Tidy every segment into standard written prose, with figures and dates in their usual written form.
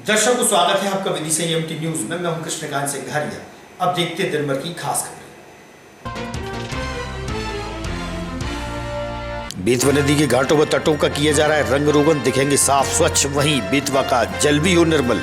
दर्शकों को स्वागत है आपका विधि से एमटी न्यूज में। मैं हूं कृष्णकांत सिंघारिया। अब देखते हैं दिन भर की खास खबरें। बेतवा नदी के घाटों व तटों का किया जा रहा है रंग रोगन, दिखेंगे साफ स्वच्छ, वहीं बेतवा का जल भी हो निर्मल।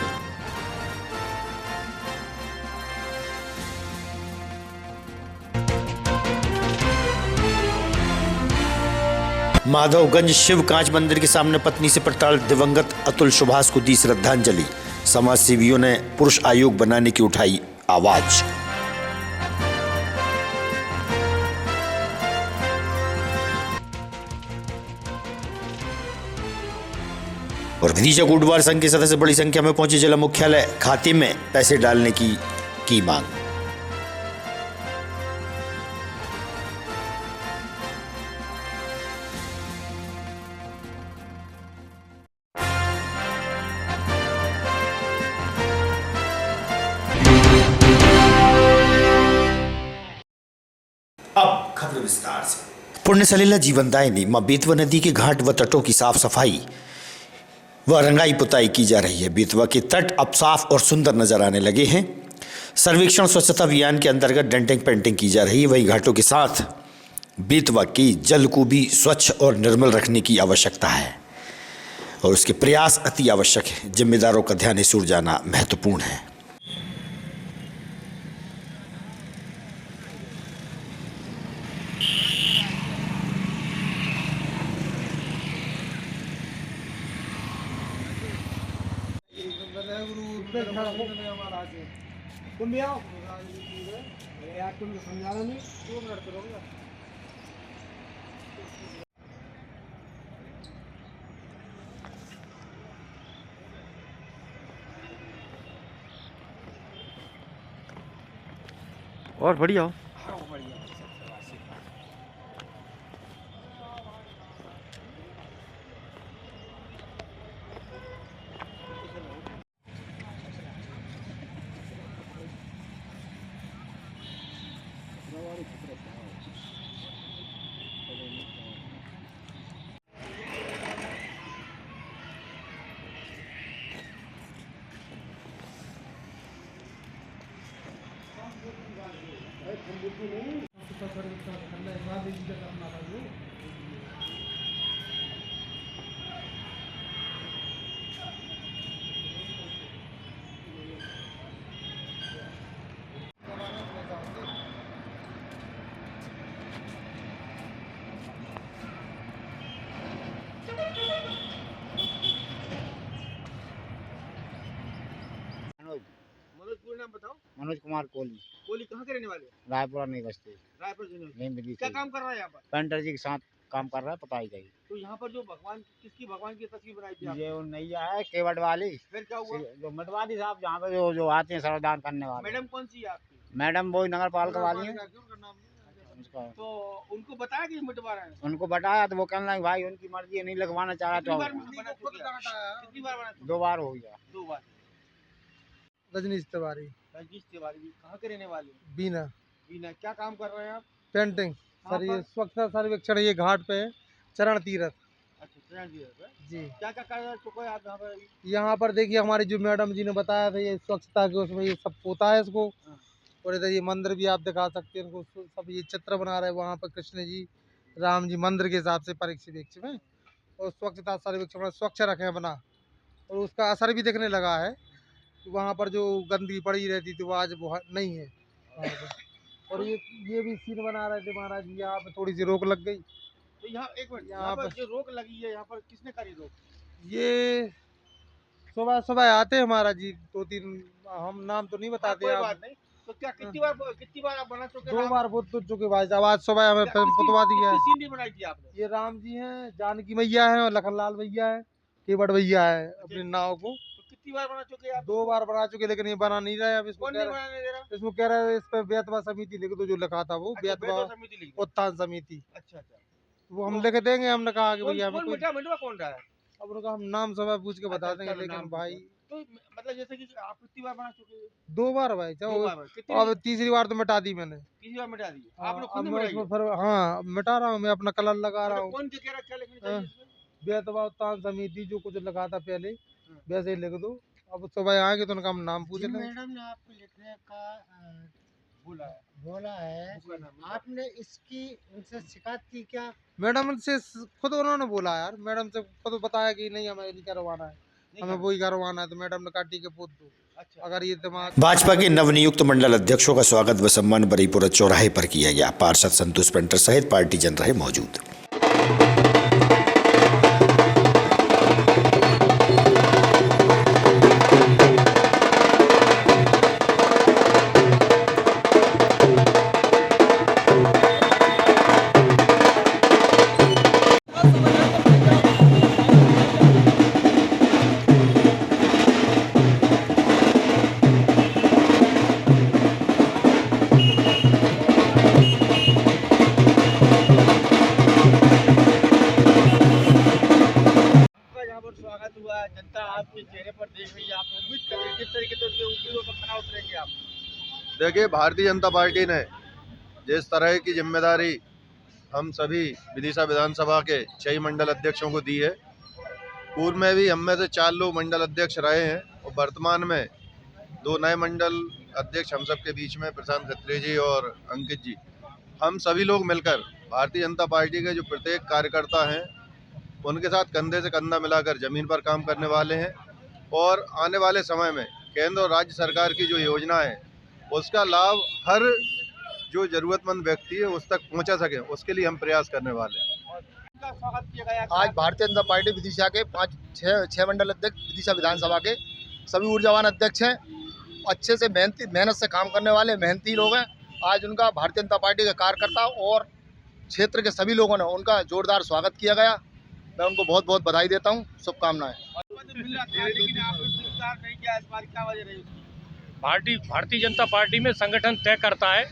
माधवगंज शिव कांच मंदिर के सामने पत्नी से प्रताड़ित दिवंगत अतुल सुभाष को दी श्रद्धांजलि। समाज सेवियों ने पुरुष आयोग बनाने की उठाई आवाज। और विदिशा कोटवार संघ के सदस्य बड़ी संख्या में पहुंचे जिला मुख्यालय, खाते में पैसे डालने की मांग। अब खबर विस्तार से। पुण्य सलीला जीवनदायिनी मां बेतवा नदी के घाट व तटों की साफ सफाई व रंगाई पुताई की जा रही है। बेतवा के तट अब साफ और सुंदर नजर आने लगे हैं। सर्वेक्षण स्वच्छता अभियान के अंतर्गत डेंटिंग पेंटिंग की जा रही है। वहीं घाटों के साथ बेतवा के जल को भी स्वच्छ और निर्मल रखने की आवश्यकता है और उसके प्रयास अति आवश्यक है। जिम्मेदारों का ध्यान इस ओर जाना महत्वपूर्ण है। तुम भी आओ यार, तुम समझाना नहीं, 2 मिनट करोगे। और बढ़िया हो। मनोज, पूरा नाम बताओ। मनोज कुमार कोहली। कोहली कहाँ के रहने वाले हो? रायपुरा नहीं बसते। रायपुर जिले में। नहीं, क्या काम कर रहा है यहाँ पर? पेंटर जी के साथ काम कर रहा है, पता ही गई। तो यहाँ पर जो भगवान की तस्वीर बनाई थी आपने? ये वो नैया है केवट वाली, फिर क्या हुआ? जो मटवादी साहब जहाँ पे जो आते हैं श्रमदान करने वाले। मैडम कौन सी है आपकी? मैडम वो नगर पालिका वाली है। तो उनको बताया कि मिटवा रहे हैं? उनको बताया तो वो कहने लगे भाई उनकी मर्जी है, नहीं लगवाना चाह रहा तो कितनी बार बना? 2 बार हो गया। 2 बार। रजनीश तिवारी। रजनीश तिवारी जी कहाँ के रहने वाले? बीना। बीना। क्या काम कर रहे हैं आप? पेंटिंग सर, ये स्वच्छता सर्वेक्षण, ये घाट पे चरण तीर्थ। अच्छा, चरण तीर्थ है जी। क्या क्या कार्य चुके आप यहाँ पर? यहाँ पर देखिए हमारी जो मैडम जी ने बताया था, ये स्वच्छता के उसमें ये सब होता है इसको। और इधर ये मंदिर भी आप दिखा सकते हैं इनको, सब ये चित्र बना रहे हैं वहाँ पर कृष्ण जी राम जी मंदिर के हिसाब से परिवेक्ष में। और स्वच्छता सर्वेक्षण स्वच्छ रखें अपना, और उसका असर भी दिखने लगा है। वहाँ पर जो गंदगी पड़ी रहती थी वो आज वो नहीं है वहाँ पर। और ये भी सीन बना रहे थे महाराज जी, यहाँ पे थोड़ी सी रोक लग गई। तो यहाँ एक मिनट, यहाँ पर जो रोक लगी है यहाँ पर किसने करी रोक? ये सुबह सुबह आते हैं महाराज जी, 2-3, हम नाम तो नहीं बताते। कोई बात नहीं। तो क्या कितनी बार आप बना चुके? 2 बार बुत चुके भाई साहब। आज सुबह हमें पुतवा दिया है। सीनरी बनाई थी आपने? ये राम जी हैं, जानकी मैया है और लखनलाल भैया है, केवट भैया है अपनी नाव को। तो कितनी बार बना चुके आप? 2 बार बना चुके, लेकिन ये बना नहीं रहे। अब इसको कौन नहीं बनाने दे रहा? इसको कह रहे हैं इस पे बेतवा समिति लिख दो, जो लिखा था वो बेतवा समिति लिख। उत्थान समिति। अच्छा, वो हम लिख देंगे। हमने कहा कि भैया हमें मिटवा कौन रहा है? अब उनका हम नाम सुबह पूछ के बता देंगे, लेकिन भाई तो मतलब जैसे कि आप कितनी बार बना चुके हैं? 2 बार भाई साहब। अब तीसरी बार तो मिटा दी मैंने। तीसरी बार मिटा दी हाँ, आपने? अब खुद मैं मिटाई उसमें है? फिर हाँ मिटा रहा हूँ, मैं अपना कलर लगा रहा हूँ। कौन क्या कह रहा, क्या लिखना चाहिए इसमें? बेतवा उत्थान समिति जो कुछ लगा था पहले वैसे ही लिख दो। अब सुबह आएंगे तो उनका हम नाम पूछ लेंगे। मैडम ने आपको लिखने का बोला है आपने इसकी उनसे शिकायत की क्या? मैडम से खुद उन्होंने बोला यार, मैडम से खुद बताया कि नहीं हमें नहीं करवाना है, हमें वही करवाना है, तो मैडम ने कहा ठीक है पूछ दो। अगर ये दिमाग भाजपा के नवनियुक्त मंडल अध्यक्षों का स्वागत व सम्मान बरीपुरा चौराहे पर किया गया। पार्षद संतोष पेंटर सहित पार्टी जन रहे मौजूद। स्वागत हुआ, जनता आपके चेहरे पर देख रही है, आप उम्मीद कर रहे हैं किस तरीके से उनके उम्मीदों पर खरा उतरेंगे आप? देखिए, भारतीय जनता पार्टी ने जिस तरह की जिम्मेदारी हम सभी विदिशा विधानसभा के 6 मंडल अध्यक्षों को दी है, पूर्व में भी हम में से 4 लोग मंडल अध्यक्ष रहे हैं और वर्तमान में 2 नए मंडल अध्यक्ष हम सबके बीच में प्रशांत खत्री जी और अंकित जी, हम सभी लोग मिलकर भारतीय जनता पार्टी के जो प्रत्येक कार्यकर्ता हैं उनके साथ कंधे से कंधा मिलाकर जमीन पर काम करने वाले हैं और आने वाले समय में केंद्र और राज्य सरकार की जो योजना है उसका लाभ हर जो जरूरतमंद व्यक्ति है उस तक पहुंचा सके, उसके लिए हम प्रयास करने वाले हैं। स्वागत किया गया आज भारतीय जनता पार्टी विदिशा के 5-6 मंडल अध्यक्ष विदिशा विधानसभा के सभी ऊर्जावान अध्यक्ष हैं, अच्छे से मेहनत से काम करने वाले मेहनती लोग हैं। आज उनका भारतीय जनता पार्टी के कार्यकर्ता और क्षेत्र के सभी लोगों ने उनका जोरदार स्वागत किया गया। मैं उनको बहुत बहुत बधाई देता हूं, शुभकामनाएं। भारतीय जनता पार्टी में संगठन तय करता है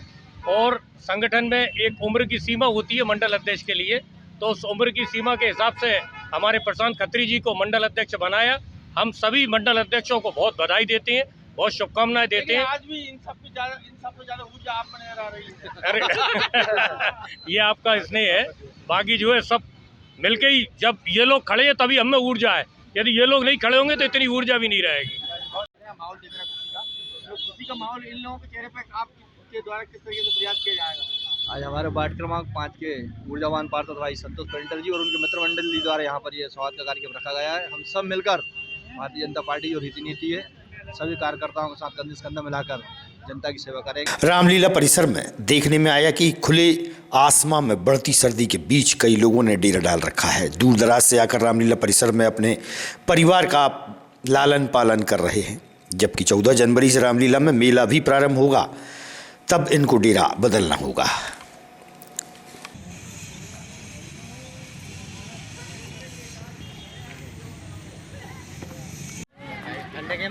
और संगठन में एक उम्र की सीमा होती है मंडल अध्यक्ष के लिए, तो उस उम्र की सीमा के हिसाब से हमारे प्रशांत खत्री जी को मंडल अध्यक्ष बनाया। हम सभी मंडल अध्यक्षों को बहुत बधाई देते हैं, बहुत शुभकामनाएं देते हैं। आज भी इन सब पे ज्यादा ऊर्जा आप में नजर आ रही है। अरे ये आपका स्नेह है, बाकी जो है सब मिलके ही, जब ये लोग खड़े हैं तभी हमें ऊर्जा है, यदि ये लोग नहीं खड़े होंगे तो इतनी ऊर्जा भी नहीं रहेगी। माहौल देख रहा है खुशी का माहौल, इन लोगों के चेहरे पर आपके द्वारा किस तरीके से प्रयास किया जाएगा? आज हमारे वार्ड क्रमांक 5 के ऊर्जावान पार्षद भाई संतोष पेंटर जी और उनके मित्र मंडली द्वारा यहाँ पर ये स्वागत का कार्यक्रम रखा गया है। हम सब मिलकर भारतीय जनता पार्टी जो रीति नीति है सभी कार्यकर्ताओं के साथ कंधे से कंधा मिलाकर जनता की सेवा करेंगे। रामलीला परिसर में देखने में आया कि खुले आसमां में बढ़ती सर्दी के बीच कई लोगों ने डेरा डाल रखा है। दूर दराज से आकर रामलीला परिसर में अपने परिवार का लालन पालन कर रहे हैं, जबकि 14 जनवरी से रामलीला में मेला भी प्रारंभ होगा, तब इनको डेरा बदलना होगा।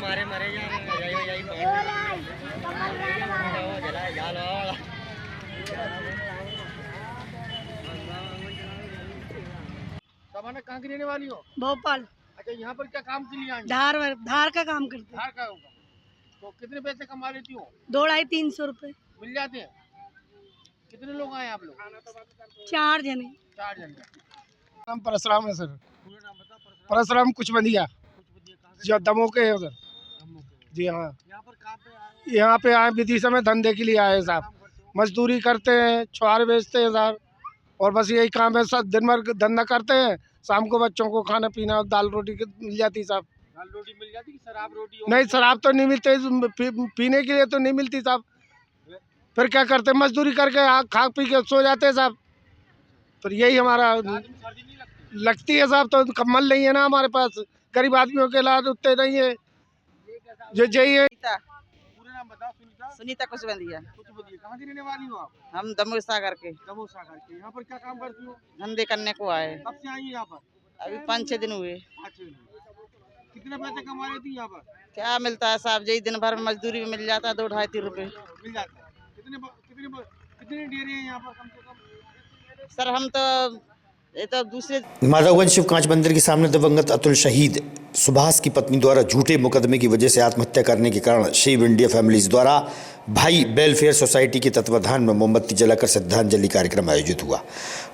मारे मरे जा कहाँ की रहने वाली हो? भोपाल। अच्छा, यहाँ पर क्या काम के लिए आई? धार का काम करते हैं। धार का होगा। तो कितने पैसे कमा लेती हो? 200-300 रुपए मिल जाते हैं। कितने लोग आए आप लोग? 4 जने। 4 जने। नाम परशुराम है सर। परशुराम कुछ बंदिया जो दमों के है उधर। जी हाँ। यहाँ पे आए विदिशा में धंधे के लिए आए साहब, मजदूरी करते हैं, छुआरे बेचते हैं साहब, और बस यही काम है। सब दिन भर धंधा करते हैं, शाम को बच्चों को खाना पीना दाल रोटी मिल जाती साहब। दाल रोटी मिल जाती कि शराब रोटी? नहीं, शराब तो नहीं मिलती, पीने के लिए तो नहीं मिलती साहब। फिर क्या करते, मजदूरी करके खा पी के सो जाते हैं साहब। फिर यही हमारा लगती है साहब, तो कम्बल नहीं है ना हमारे पास, गरीब आदमियों के लाभ उतने नहीं है। जो यही है। पूरा नाम बताओ। सुनीता कुशबंदिया। कहाँ की रहने वाली हो आप? हम दमोह सागर के। दमोह सागर के। यहाँ पर क्या काम करती हो? धंधे करने को आए। कब से आई यहाँ पर? अभी 5-6 दिन हुए। कितने पैसे कमा लेती यहाँ पर? क्या मिलता है साहब, यही दिन भर में मजदूरी में मिल जाता है 2-2.5-3 रुपए मिल जाता है। कितने डेरे हैं यहाँ पर कम से कम? सर हम तो ये तो दूसरे माधवगंज शिव कांच मंदिर के सामने दिवंगत अतुल शहीद सुभाष की पत्नी द्वारा झूठे मुकदमे की वजह से आत्महत्या करने के कारण शिव इंडिया फैमिलीज द्वारा भाई वेलफेयर सोसाइटी के तत्वाधान में मोमबत्ती जलाकर श्रद्धांजलि कार्यक्रम आयोजित हुआ।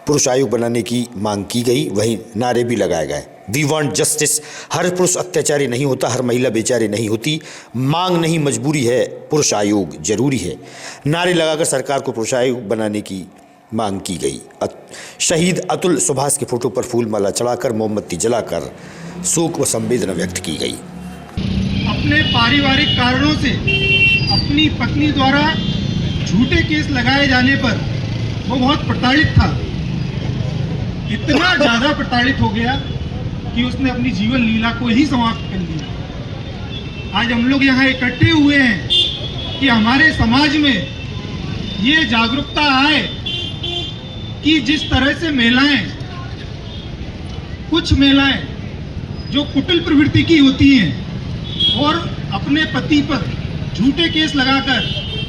पुरुष आयोग बनाने की मांग की गई, वहीं नारे भी लगाए गए। We want justice. हर पुरुष अत्याचारी नहीं होता, हर महिला बेचारी नहीं होती। मांग नहीं मजबूरी है, पुरुष आयोग जरूरी है। नारे लगाकर सरकार को पुरुष आयोग बनाने की मांग की गई। शहीद अतुल सुभाष के फोटो पर फूल माला चढ़ाकर मोमबत्ती जलाकर शोक व संवेदना व्यक्त की गई। अपने पारिवारिक कारणों से अपनी पत्नी द्वारा झूठे केस लगाए जाने पर वो बहुत प्रताड़ित था। इतना ज़्यादा प्रताड़ित हो गया कि उसने अपनी जीवन लीला को ही समाप्त कर लिया। आज हम लोग यहाँ इकट्ठे हुए हैं कि हमारे समाज में ये जागरूकता आए कि जिस तरह से महिलाएं, कुछ महिलाएं जो कुटिल प्रवृत्ति की होती हैं और अपने पति पर झूठे केस लगाकर,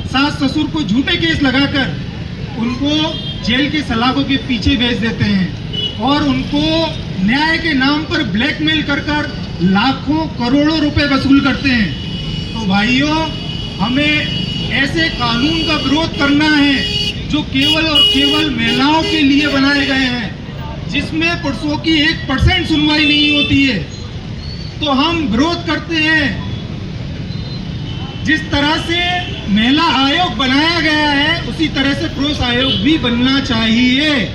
सास ससुर को झूठे केस लगाकर उनको जेल के सलाखों के पीछे भेज देते हैं और उनको न्याय के नाम पर ब्लैकमेल कर लाखों करोड़ों रुपए वसूल करते हैं। तो भाइयों, हमें ऐसे कानून का विरोध करना है जो केवल और केवल महिलाओं के लिए बनाए गए हैं, जिसमें पुरुषों की 1% सुनवाई नहीं होती है। तो हम विरोध करते हैं। जिस तरह से महिला आयोग बनाया गया है उसी तरह से पुरुष आयोग भी बनना चाहिए,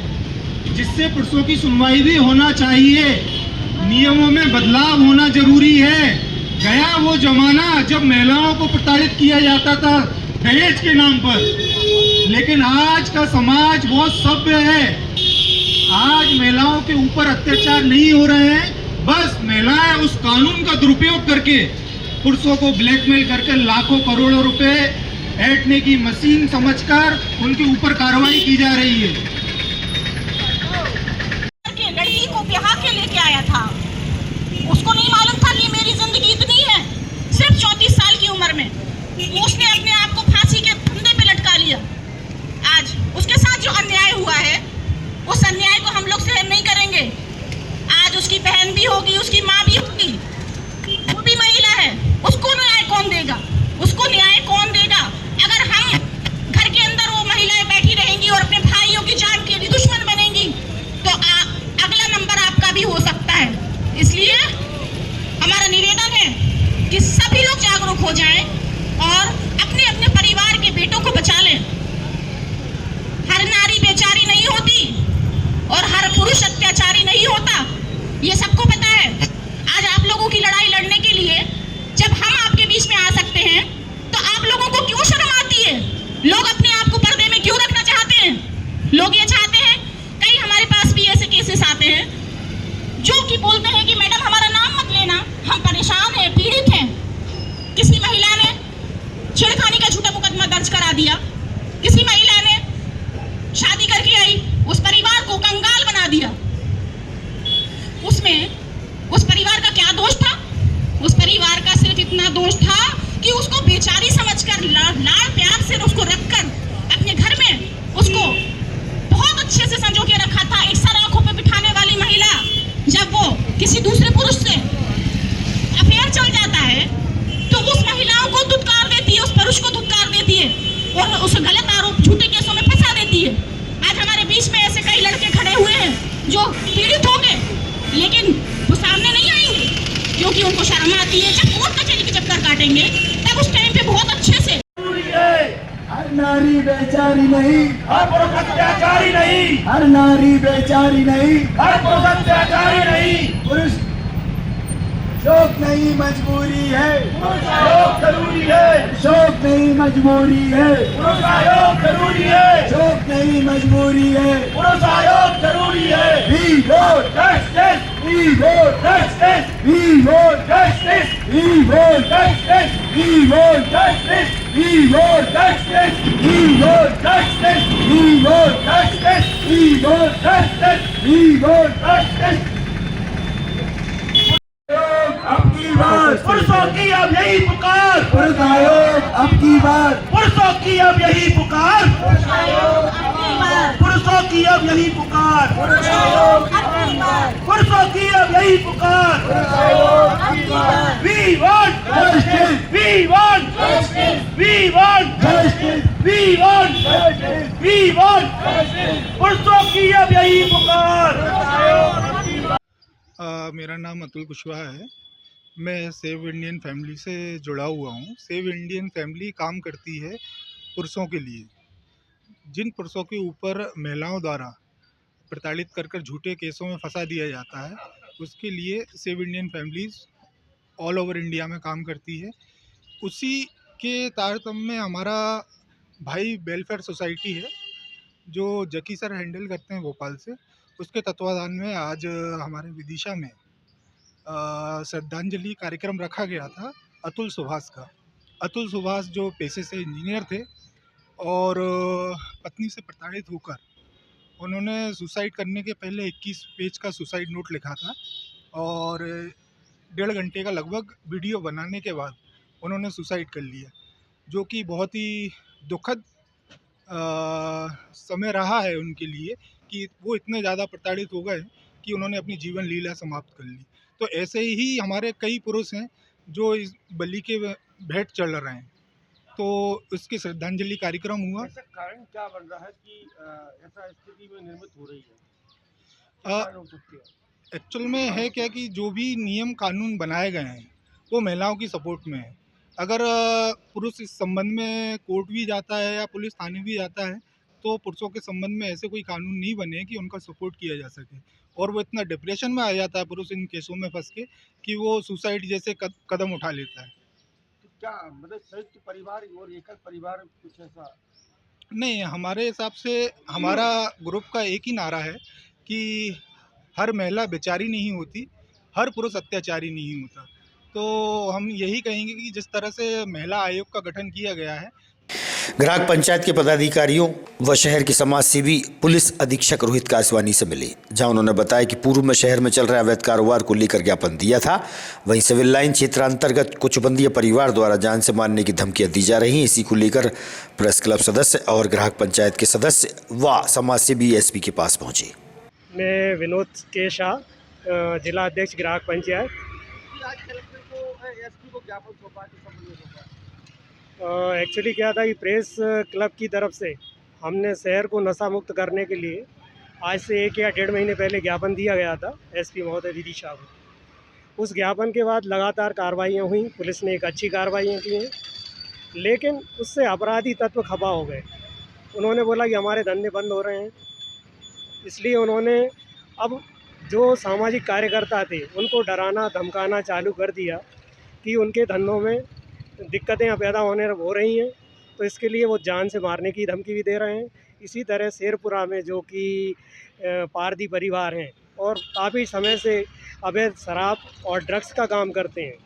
जिससे पुरुषों की सुनवाई भी होना चाहिए। नियमों में बदलाव होना जरूरी है। गया वो जमाना जब महिलाओं को प्रताड़ित किया जाता था दहेज के नाम पर, लेकिन आज का समाज बहुत सभ्य है। आज महिलाओं के ऊपर अत्याचार नहीं हो रहे हैं, बस महिलाएं उस कानून का दुरुपयोग करके पुरुषों को ब्लैकमेल करके लाखों करोड़ों रुपए ऐंठने की मशीन समझकर उनके ऊपर कार्रवाई की जा रही है। लड़की को ब्याह के लेके आया था, उसको नहीं मालूम था कि मेरी जिंदगी इतनी है। सिर्फ 34 साल की उम्र में उसने अपने आप को फांसी के फंदे पे लटका लिया। आज उसके साथ जो अन्याय हुआ है उस अन्याय को हम लोग सहन नहीं करेंगे। आज उसकी बहन भी होगी, उसकी माँ भी होगी, वो भी महिला है, उसको न्याय कौन देगा? उसको न्याय कौन देगा? अगर हम घर के अंदर वो महिलाएं बैठी रहेंगी और अपने भाइयों की जान के लिए दुश्मन बनेंगी तो अगला नंबर आपका भी हो सकता है। इसलिए हमारा निवेदन है कि सभी लोग जागरूक हो जाएं और अपने अपने परिवार के बेटों को बचा लें। हर नारी बेचारी नहीं होती और हर पुरुष अत्याचारी नहीं होता, ये सबको पता है। आज आप लोगों की लड़ाई लड़ने के लिए जब हम आपके बीच में आ सकते हैं तो आप लोगों को क्यों शर्म आती है? लोग अपने आप को पर्दे में क्यों रखना चाहते हैं? लोग ये चाहते हैं, कई हमारे पास भी ऐसे केसेस आते हैं जो कि बोलते हैं कि मैडम हमारा नाम मत लेना, हम परेशान हैं, पीड़ित हैं। किसी महिला ने छेड़खानी का झूठा मुकदमा दर्ज करा दिया, किसी महिला ने शादी करके आई, उस परिवार को कंगाल बना दिया। उसमें उस परिवार का क्या दोष था? उस परिवार का सिर्फ इतना दोष था कि उसको बेचारी समझकर लाड़ प्यार से उसको रखकर अपने घर में उसको बहुत अच्छे से संजो के रखा था। एक सर आंखों पे बिठाने वाली महिला जब वो किसी दूसरे पुरुष से अफेयर चल जाता है तो उस महिलाओं को धुतकार देती है, उस पुरुष को धुतकार देती है और उसे गलत आरोप झूठे केसों में फंसा देती है। आज हमारे बीच में ऐसे कई लड़के खड़े हुए हैं जो पीड़ित होंगे लेकिन वो सामने नहीं आएंगे क्योंकि उनको शर्म आती है। जब कोर्ट कचहरी के चक्कर काटेंगे तब उस टाइम पे बहुत अच्छे से हर नारी बेचारी नहीं, हर पुरुष अत्याचारी नहीं, हर नारी बेचारी नहीं, हर पुरुष अत्याचारी नहीं। पुरुष शौक नहीं मजबूरी है, पुरुष आयोग जरूरी है, शौक नहीं मजबूरी है, पुरुष आयोग जरूरी है, शौक नहीं मजबूरी है, पुरुष आयोग जरूरी है। We vote justice, we vote justice, we vote justice, we vote justice, we vote justice, we vote justice, we vote justice, we vote justice, we vote justice, we vote justice। अब की बार पुरुषों की अब यही पुकार, पुरुष आयोग अब की बार, पुरुषों की अब यही पुकार, पुरुषों की अब यही पुकार, पुरुषों की अब यही पुकार। We want justice, we want justice, we want justice, we want justice, we want पुरुषों की अब यही पुकार। मेरा नाम अतुल कुशवाहा है। मैं सेव इंडियन फैमिली से जुड़ा हुआ हूँ। सेव इंडियन फैमिली काम करती है पुरुषों के लिए। जिन पुरुषों के ऊपर महिलाओं द्वारा प्रताड़ित कर कर झूठे केसों में फंसा दिया जाता है, उसके लिए save Indian families all over India में काम करती है। उसी के तारतम्य में हमारा भाई वेलफेयर सोसाइटी है, जो जकी सर हैंडल करते हैं भोपाल से, उसके तत्वाधान में आज हमारे विदिशा में श्रद्धांजलि कार्यक्रम रखा गया था अतुल सुभाष का। अतुल सुभाष जो पेशे से इंजीनियर थे और पत्नी से प्रताड़ित होकर उन्होंने सुसाइड करने के पहले 21 पेज का सुसाइड नोट लिखा था और 1.5 घंटे का लगभग वीडियो बनाने के बाद उन्होंने सुसाइड कर लिया, जो कि बहुत ही दुखद समय रहा है उनके लिए कि वो इतने ज़्यादा प्रताड़ित हो गए कि उन्होंने अपनी जीवन लीला समाप्त कर ली। तो ऐसे ही हमारे कई पुरुष हैं जो इस बलि के भेंट चढ़ रहे हैं। तो उसकी श्रद्धांजलि कार्यक्रम हुआ। ऐसा कारण क्या बन रहा है कि ऐसा स्थिति में निर्मित हो रही है? एक्चुअल में है क्या कि जो भी नियम कानून बनाए गए हैं वो महिलाओं की सपोर्ट में है। अगर पुरुष इस संबंध में कोर्ट भी जाता है या पुलिस थाने भी जाता है तो पुरुषों के संबंध में ऐसे कोई कानून नहीं बने कि उनका सपोर्ट किया जा सके, और वो इतना डिप्रेशन में आ जाता है पुरुष इन केसों में फंस के कि वो सुसाइड जैसे कदम उठा लेता है। तो क्या मतलब संयुक्त परिवार और एकल परिवार कुछ ऐसा नहीं, हमारे हिसाब से हमारा ग्रुप का एक ही नारा है कि हर महिला बेचारी नहीं होती, हर पुरुष अत्याचारी नहीं होता। तो हम यही कहेंगे कि जिस तरह से महिला आयोग का गठन किया गया है। ग्राहक पंचायत के पदाधिकारियों व शहर के समाज सेवी पुलिस अधीक्षक रोहित कासवानी से मिले, जहां उन्होंने बताया कि पूर्व में शहर में चल रहे अवैध कारोबार को लेकर ज्ञापन दिया था। वहीं सिविल लाइन क्षेत्र अंतर्गत कुछ बंदिया परिवार द्वारा जान से मारने की धमकियां दी जा रही हैं। इसी को लेकर प्रेस क्लब सदस्य और ग्राहक पंचायत के सदस्य व समाज सेवी एसपी के पास पहुंचे। मैं विनोद के शाह, जिला अध्यक्ष ग्राहक पंचायत। एक्चुअली क्या था कि प्रेस क्लब की तरफ से हमने शहर को नशा मुक्त करने के लिए आज से 1 या 1.5 महीने पहले ज्ञापन दिया गया था एसपी महोदय विदिशा को। उस ज्ञापन के बाद लगातार कार्रवाइयाँ हुई, पुलिस ने एक अच्छी कार्रवाइयाँ की हैं, लेकिन उससे अपराधी तत्व खफा हो गए। उन्होंने बोला कि हमारे धंधे बंद हो रहे हैं, इसलिए उन्होंने अब जो सामाजिक कार्यकर्ता थे उनको डराना धमकाना चालू कर दिया कि उनके धंधों में दिक्कतें पैदा हो रही हैं, तो इसके लिए वो जान से मारने की धमकी भी दे रहे हैं। इसी तरह शेरपुरा में जो कि पारदी परिवार हैं और काफ़ी समय से अवैध शराब और ड्रग्स का काम करते हैं,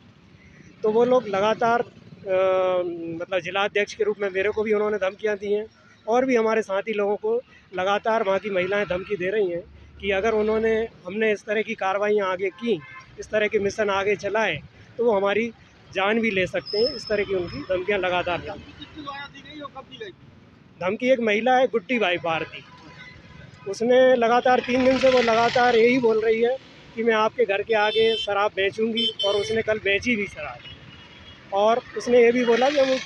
तो वो लोग लगातार मतलब जिला अध्यक्ष के रूप में मेरे को भी उन्होंने धमकियां दी हैं और भी हमारे साथी लोगों को लगातार वहाँ की महिलाएं धमकी दे रही हैं कि अगर हमने इस तरह की कार्रवाइयाँ आगे की, इस तरह के मिशन आगे चलाए, तो वो हमारी जान भी ले सकते हैं। इस तरह की उनकी धमकियाँ लगातार धमकी एक महिला है गुड्डी भाई पारती, उसने लगातार 3 दिन से वो लगातार यही बोल रही है कि मैं आपके घर के आगे शराब बेचूंगी, और उसने कल बेची भी शराब, और उसने ये भी बोला कि हम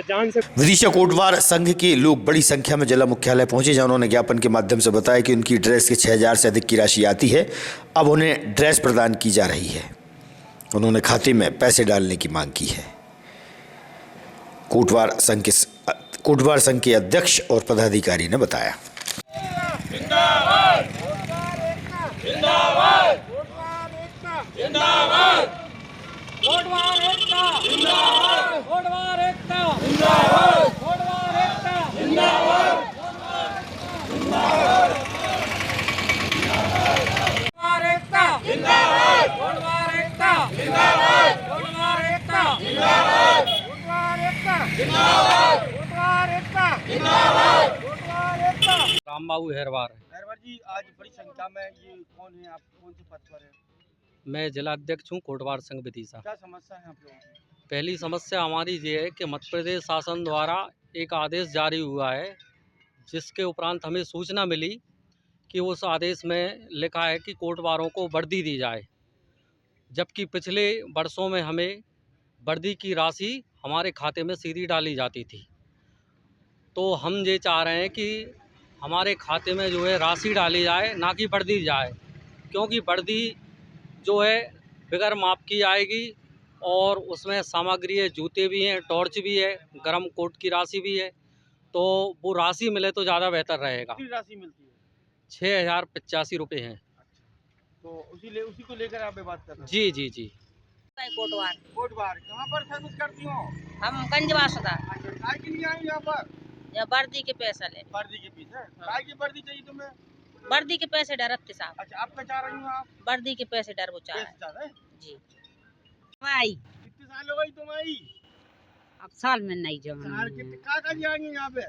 जान से। विदिशा कोटवार संघ के लोग बड़ी संख्या में जिला मुख्यालय पहुंचे, जहां उन्होंने ज्ञापन के माध्यम से बताया कि उनकी ड्रेस के 6000 से अधिक की राशि आती है, अब उन्हें ड्रेस प्रदान की जा रही है। उन्होंने खाते में पैसे डालने की मांग की है। कोटवार संघ के अध्यक्ष और पदाधिकारी ने बताया। जिंदाबाद जिंदाबाद जिंदाबाद कोटवार एकता जिंदाबाद कोटवार एकता जिंदाबाद कोटवार एकता जिंदाबाद जिंदाबाद कोटवार एकता जिंदाबाद कोटवार एकता जिंदाबाद कोटवार एकता जिंदाबाद कोटवार एकता जिंदाबाद कोटवार एकता जिंदाबाद कोटवार एकता। राम बाबू हेरवार। हेरवार जी, आज बड़ी संख्या में ये कौन है, आप कौन से पद पर हैं? मैं जिला अध्यक्ष हूँ कोटवार संघ विदिशा। क्या समस्या है आप लोगों की? पहली समस्या हमारी ये है कि मध्य प्रदेश शासन द्वारा एक आदेश जारी हुआ है, जिसके उपरांत हमें सूचना मिली कि उस आदेश में लिखा है कि कोटवारों को वर्दी दी जाए, जबकि पिछले वर्षों में हमें वर्दी की राशि हमारे खाते में सीधी डाली जाती थी। तो हम ये चाह रहे हैं कि हमारे खाते में जो है राशि डाली जाए, ना कि वर्दी जाए, क्योंकि वर्दी जो है बगैर माप की आएगी और उसमें सामग्री है, जूते भी हैं, टॉर्च भी है, गर्म कोट की राशि भी है। तो वो राशि मिले तो ज़्यादा बेहतर रहेगा। कितनी राशि मिलती है? 6,085 रुपये हैं। तो उसी को लेकर आप बात कर रहे हैं? जी जी जी। कोटवार कोटवार कहाँ पर सर्विस करती हो? हम गंजवासदा। काय के लिए आई यहाँ पर? या वर्दी के पैसे ले। वर्दी के पीछे? काय की वर्दी चाहिए तुम्हें? वर्दी के पैसे डरते साहब। अच्छा, आप क्या चाह रही हो आप? वर्दी के पैसे डर वो चाह रहे हैं? जी। आई कितने साल हो गई तुम आई? अब साल में नहीं जाऊँ। साल कितने का जाएंगे यहाँ पे?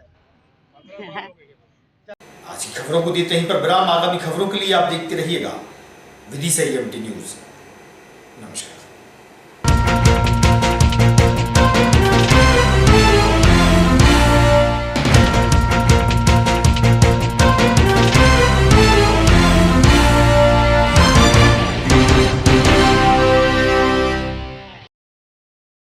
आज की खबरों को देते हैं पर विराम। आगामी खबरों के लिए आप देखते रहिएगा विदिशा EMT न्यूज। नमस्कार।